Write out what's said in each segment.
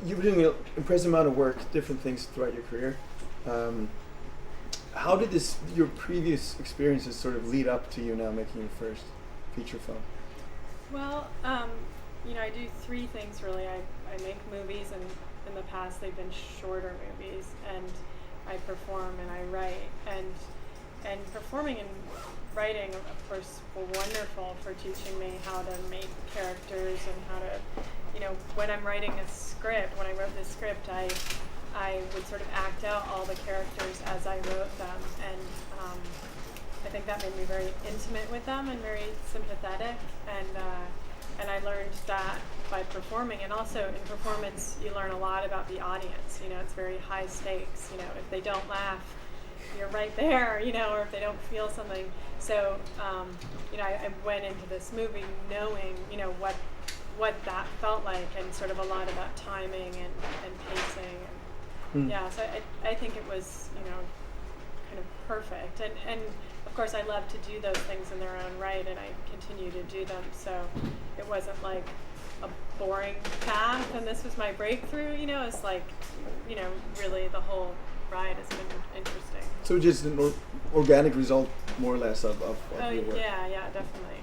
you've been doing an impressive amount of work, different things throughout your career. How did your previous experiences sort of lead up to you now making your first feature film? Well, I do three things really. I make movies, and in the past they've been shorter movies, and I perform and I write. And performing and writing, of course, were wonderful for teaching me how to make characters and how to, when I'm writing a script, when I wrote this script, I would sort of act out all the characters as I wrote them, and I think that made me very intimate with them and very sympathetic, and I learned that by performing. And also in performance, you learn a lot about the audience. It's very high stakes. If they don't laugh, you're right there, or if they don't feel something. So, I went into this movie knowing, what that felt like, and sort of a lot about timing and pacing. And yeah, so I think it was, kind of perfect. And of course, I love to do those things in their own right, and I continue to do them. So it wasn't like a boring path, and this was my breakthrough. It's like, really the whole ride has been interesting. So just an organic result, more or less, of your work. Yeah, definitely.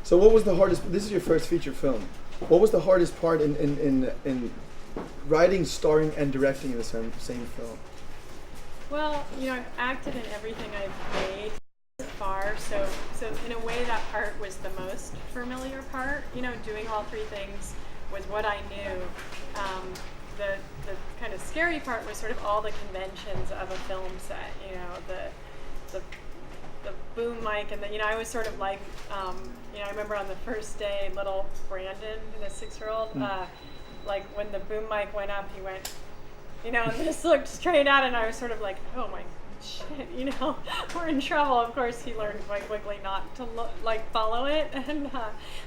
So what was the hardest? This is your first feature film. What was the hardest part in writing, starring, and directing in the same film? Well, I've acted in everything I've made so far, so in a way that part was the most familiar part. Doing all three things was what I knew. The kind of scary part was sort of all the conventions of a film set. The boom mic, and I was sort of like, I remember on the first day, little Brandon, the 6-year-old, like when the boom mic went up, he went, and just looked straight at it, and I was sort of like, oh my shit, we're in trouble. Of course, he learned quite quickly not to follow it, and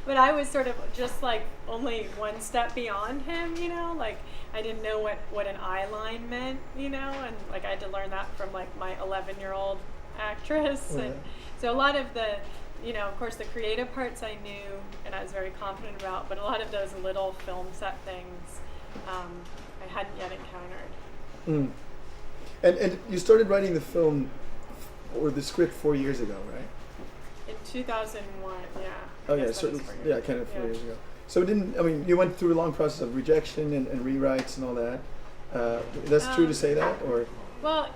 but I was sort of just like only one step beyond him, like I didn't know what an eye line meant, and like I had to learn that from like my 11-year-old actress. Yeah. And so a lot of the, of course, the creative parts I knew and I was very confident about, but a lot of those little film set things I hadn't yet encountered. And you started writing the film or the script 4 years ago, right? In 2001, yeah. Oh yeah, so kind of 4 years ago. So you went through a long process of rejection and rewrites and all that. That's true to say that, or? Well,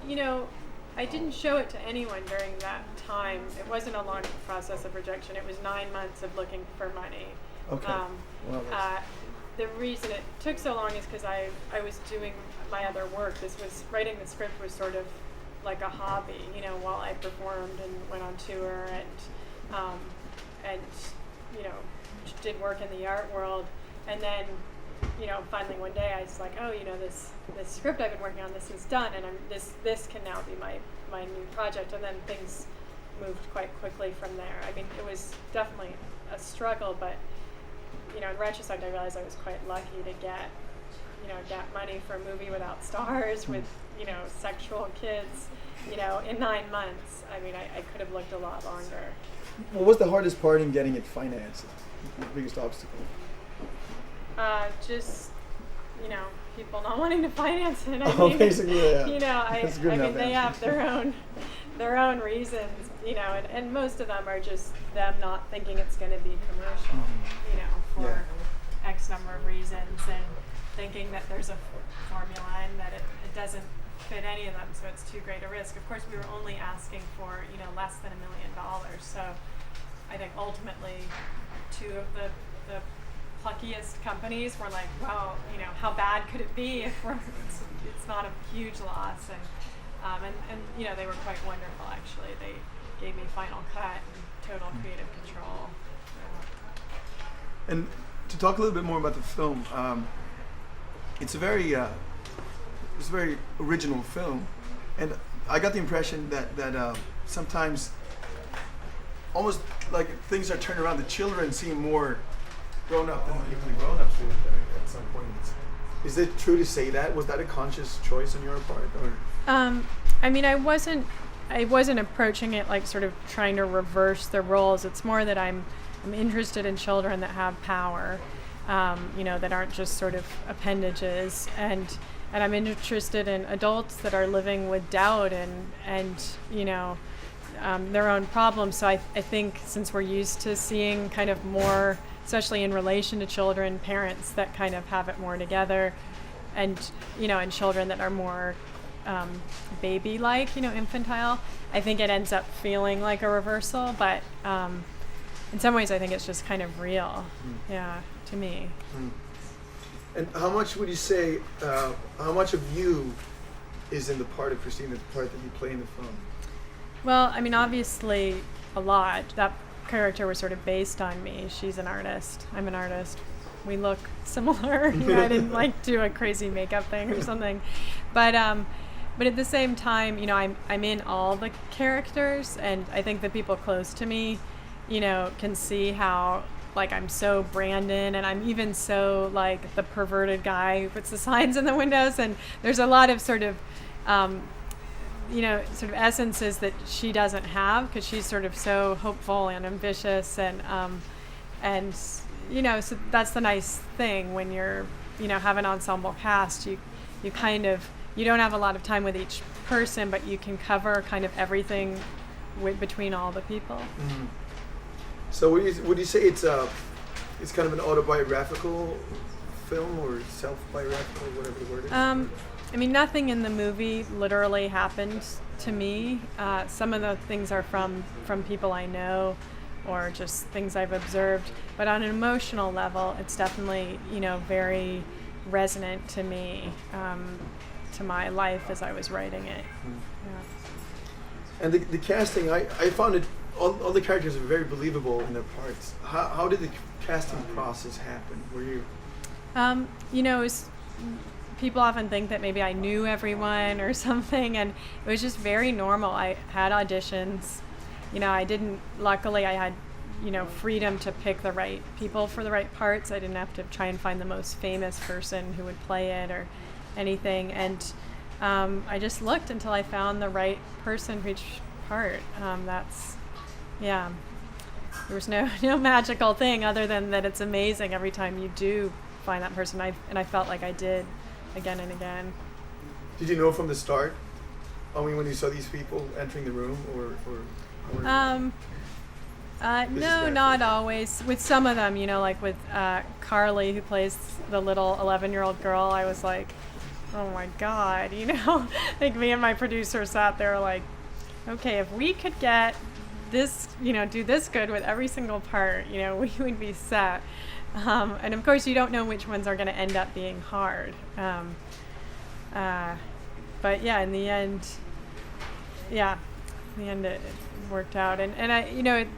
I didn't show it to anyone during that time. It wasn't a long process of rejection. It was 9 months of looking for money. Okay. The reason it took so long is because I was doing my other work. Writing the script was sort of like a hobby, while I performed and went on tour and did work in the art world. And then, finally one day I was like, oh, this script I've been working on, this is done, and this can now be my new project. And then things moved quite quickly from there. I mean, it was definitely a struggle, but in retrospect, I realized I was quite lucky to get money for a movie without stars, with sexual kids, in 9 months. I mean, I could have looked a lot longer. What was the hardest part in getting it financed? The biggest obstacle? Just, people not wanting to finance it. Basically, yeah. I mean, they have their own reasons, and most of them are just them not thinking it's going to be commercial, for X number of reasons, and thinking that there's a formula and that it doesn't fit any of them, so it's too great a risk. Of course, we were only asking for, less than $1 million. So I think ultimately two of the pluckiest companies were like, well, how bad could it be if it's not a huge loss? And they were quite wonderful, actually. They gave me final cut and total creative control. And to talk a little bit more about the film, it's a very original film, and I got the impression that sometimes almost like things are turned around. The children seem more grown up than even the grown ups do at some point. Is it true to say that? Was that a conscious choice on your part, or? I mean, I wasn't approaching it like sort of trying to reverse the roles. It's more that I'm interested in children that have power, that aren't just sort of appendages. And I'm interested in adults that are living with doubt and their own problems. So I think since we're used to seeing kind of more, especially in relation to children, parents that kind of have it more together, and and children that are more baby-like, infantile, I think it ends up feeling like a reversal. But in some ways, I think it's just kind of real, to me. And how much would you say? How much of you is in the part of Christine, the part that you play in the film? Well, I mean, obviously, a lot. That character was sort of based on me. She's an artist. I'm an artist. We look similar. I didn't do a crazy makeup thing or something, but at the same time, I'm in all the characters, and I think the people close to me, can see how I'm so Brandon, and I'm even so the perverted guy who puts the signs in the windows, and there's a lot of sort of sort of essences that she doesn't have, because she's sort of so hopeful and ambitious, and so that's the nice thing when you're have an ensemble cast. You kind of, you don't have a lot of time with each person, but you can cover kind of everything between all the people. Mm-hmm. So would you say it's kind of an autobiographical film, or self-biographical, whatever the word is? I mean, nothing in the movie literally happened to me. Some of the things are from people I know, or just things I've observed. But on an emotional level, it's definitely, very resonant to me, to my life as I was writing it. Yeah. And the casting, I found it, all the characters are very believable in their parts. How did the casting process happen? Were you? People often think that maybe I knew everyone or something, and it was just very normal. I had auditions. Luckily I had, freedom to pick the right people for the right parts. I didn't have to try and find the most famous person who would play it or anything. And I just looked until I found the right person for each part. There was no magical thing other than that it's amazing every time you do find that person. And I felt like I did again and again. Did you know from the start? I mean, when you saw these people entering the room, or no, not always. With some of them, like with Carly, who plays the little 11-year-old girl, I was like, oh my God, like me and my producer sat there like, okay, if we could get this, do this good with every single part, we would be set. And of course, you don't know which ones are going to end up being hard. But yeah, in the end, it worked out. And I,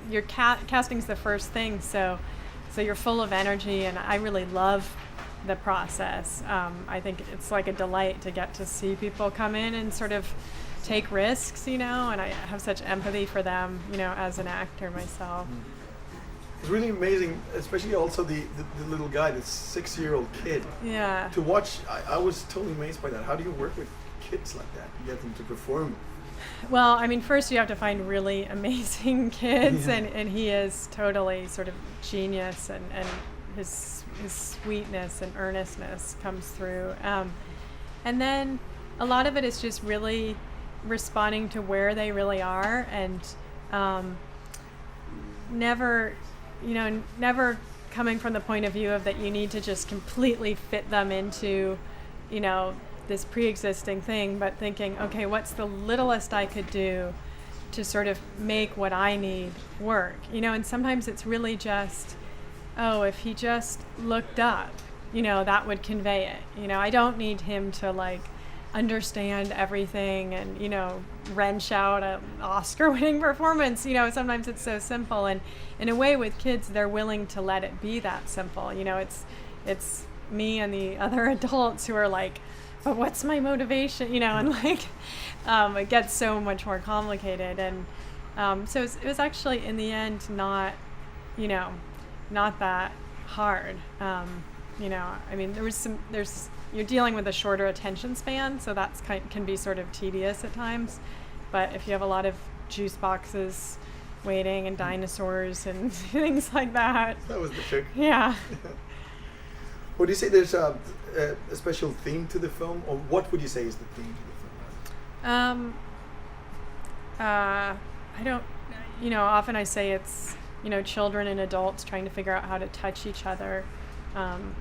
your casting's the first thing, so you're full of energy, and I really love the process. I think it's like a delight to get to see people come in and sort of take risks, and I have such empathy for them, as an actor myself. It's really amazing, especially also the little guy, the 6-year-old kid. Yeah. To watch, I was totally amazed by that. How do you work with kids like that? You get them to perform. Well, I mean, first you have to find really amazing kids, and he is totally sort of genius, and his sweetness and earnestness comes through. And then a lot of it is just really responding to where they really are, and never coming from the point of view of that you need to just completely fit them into, this pre-existing thing, but thinking, okay, what's the littlest I could do to sort of make what I need work? And sometimes it's really just, if he just looked up, that would convey it. I don't need him to understand everything and, wrench out an Oscar-winning performance. Sometimes it's so simple, and in a way with kids, they're willing to let it be that simple. It's me and the other adults who are like, but what's my motivation? And it gets so much more complicated. And so it was actually in the end not that hard. I mean, you're dealing with a shorter attention span, so that's can be sort of tedious at times. But if you have a lot of juice boxes waiting and dinosaurs and things like that. That was the trick. Yeah. Would you say there's a special theme to the film, or what would you say is the theme to the film? I don't, often I say it's, children and adults trying to figure out how to touch each other, and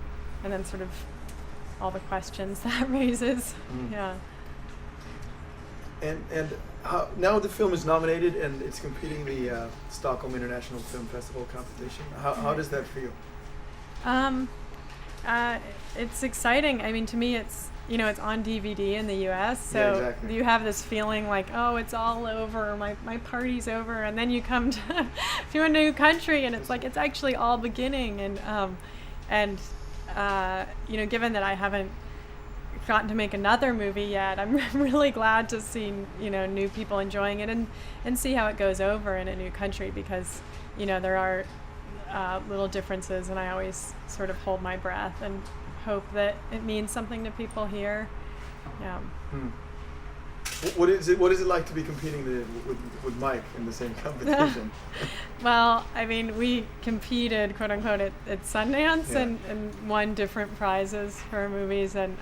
then sort of all the questions that raises. Yeah. And now the film is nominated and it's competing the Stockholm International Film Festival competition. How does that feel? It's exciting. I mean, to me, it's it's on DVD in the U.S., so yeah, exactly. You have this feeling like, oh, it's all over, my party's over, and then you come to a new country, and it's like it's actually all beginning. And given that I haven't gotten to make another movie yet, I'm really glad to see new people enjoying it and see how it goes over in a new country, because there are little differences, and I always sort of hold my breath and hope that it means something to people here. Yeah. What is it like to be competing with Mike in the same competition? Well, I mean, we competed, quote unquote, at Sundance, yeah. and won different prizes for our movies, and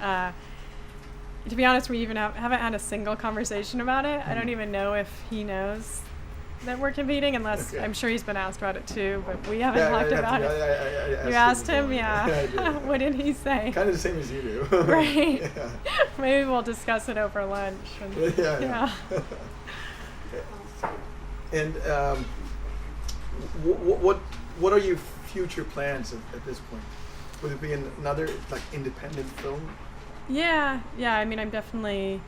to be honest, we even haven't had a single conversation about it. I don't even know if he knows that we're competing, unless I'm sure he's been asked about it too, but we haven't talked about it. You asked him, yeah. I did. What did he say? Kind of the same as you do. Right. Yeah. Maybe we'll discuss it over lunch. Yeah. And what are your future plans at this point? Would it be another like independent film? Yeah. I mean, I'm definitely.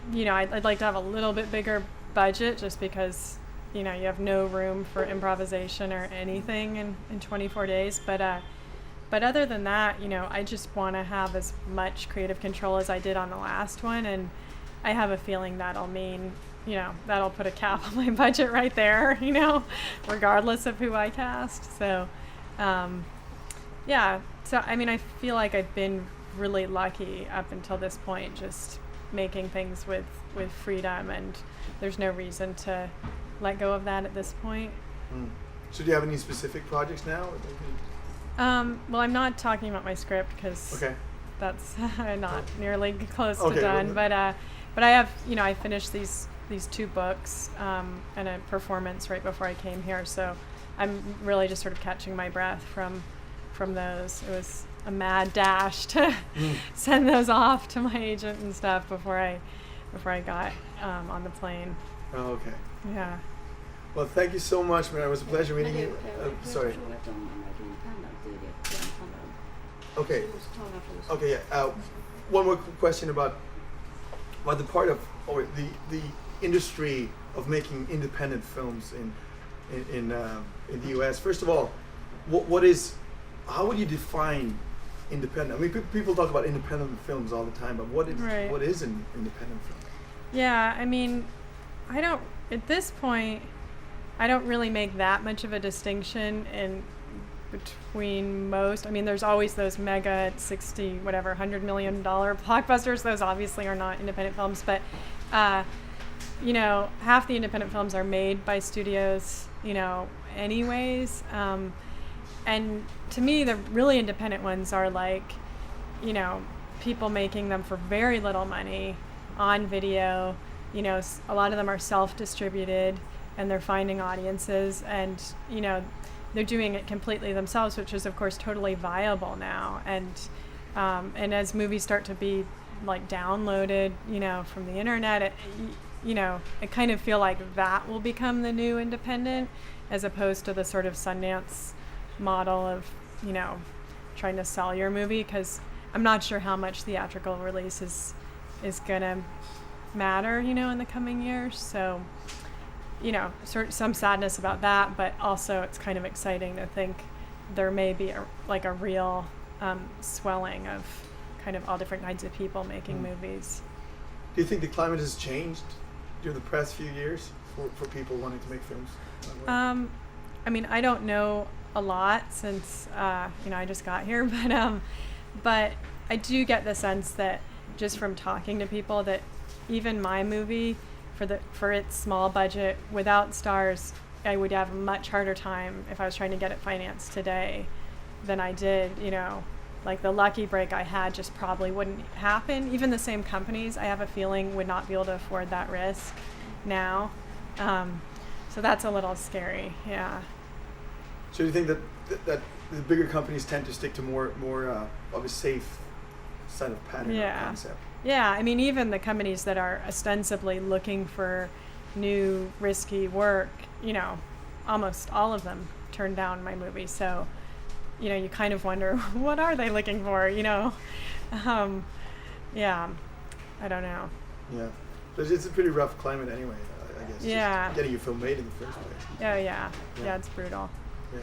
I'd like to have a little bit bigger budget, just because, you have no room for improvisation or anything in 24 days. But other than that, I just want to have as much creative control as I did on the last one. And I have a feeling that'll mean, that'll put a cap on my budget right there, regardless of who I cast. So, yeah. So, I mean, I feel like I've been really lucky up until this point, just making things with freedom, and there's no reason to let go of that at this point. So do you have any specific projects now? Well, I'm not talking about my script, because that's not nearly close to done. But I have, I finished these 2 books and a performance right before I came here, so I'm really just sort of catching my breath from those. It was a mad dash to send those off to my agent and stuff before I got on the plane. Oh, okay. Yeah. Well, thank you so much, man. It was a pleasure meeting you. Sorry. Okay. Okay. Yeah. One more question about the part of the industry of making independent films in the U.S. First of all, how would you define independent? I mean, people talk about independent films all the time, but what is an independent film? Yeah, I mean, at this point, I don't really make that much of a distinction between most. I mean, there's always those mega $100 million blockbusters. Those obviously are not independent films, but half the independent films are made by studios, anyways. And to me, the really independent ones are like, people making them for very little money on video. A lot of them are self-distributed, and they're finding audiences, and, they're doing it completely themselves, which is, of course, totally viable now. And as movies start to be like downloaded, from the internet, I kind of feel like that will become the new independent, as opposed to the sort of Sundance model of trying to sell your movie, because I'm not sure how much theatrical release is gonna matter in the coming years. So some sadness about that, but also it's kind of exciting to think there may be a real swelling of kind of all different kinds of people making movies. Do you think the climate has changed during the past few years for people wanting to make films? I mean, I don't know a lot since I just got here, but I do get the sense that just from talking to people that even my movie, for its small budget, without stars, I would have a much harder time if I was trying to get it financed today than I did, you know, like the lucky break I had just probably wouldn't happen. Even the same companies, I have a feeling, would not be able to afford that risk now. So that's a little scary, yeah. So do you think that the bigger companies tend to stick to more of a safe side of pattern or concept? Yeah, I mean, even the companies that are ostensibly looking for new risky work, you know, almost all of them turn down my movie. So, you know, you kind of wonder, what are they looking for, you know? Yeah, I don't know. Yeah, but it's a pretty rough climate anyway, I guess. Yeah. Just getting your film made in the first place. Yeah, it's brutal. Yeah.